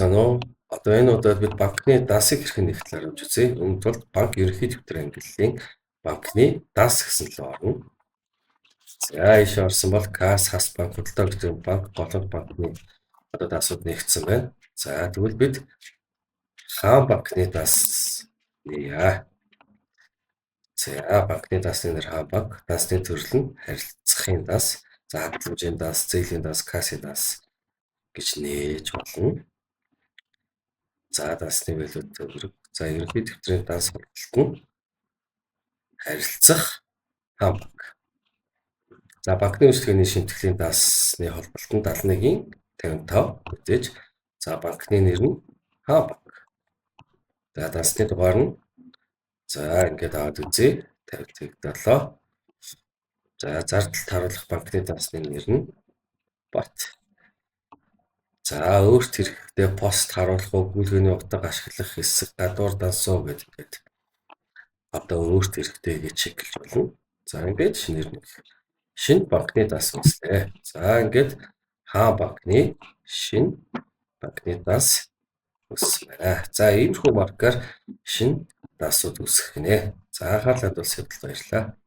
сайн уу? Одоо энэ удаад бид банкны дасыг хэрхэн нэгтлээр авч үзье. Үүнд тулд банк ерөнхий дэвтэр ангиллын банкны дас гэсэн л орно. За ийш орсон бол КАС, ХАС банк, худалдаа авалт банк, голомт банкны одоо дасууд нэгдсэн байна. За тэгвэл бид хаан банкны дас нээе. За банкны дасны нэр хаан банк, дасны төрөл нь харилцахын дас, за хадгаламжийн дас, зээлийн дас, кассын дас гэж нээж болно. За дасны байлууд төгрөг. За ерөнхий дэвтрийн дас худалдалт нь харилцах хаан банк. За банкны үйлчлэгээний шимтгэлийн дасны холболт нь 71.55 мэдээж. За банкны нэр нь хаан банк. За дасны дугаар нь за ингээд аваад үзье. 50-7. За зардалд харуулах банкны дасны нэр нь бат. За өөрт хэрэгтэй пост харуулах, өгүүлбэрийн утга ашиглах, хэсэг гадуур дансуу гэдэг одоо өөрт хэрэгтэй гэж чиглэж болно. За ингээд шинэ банкны дас үүслээ. За ингээд хаан банкны шинэ банкны дас үүссэн байна. За иймэрхүү маркаар шинэ дасууд үүсгэх гинэ. За анхаарлаа хандуулсанд баярлалаа.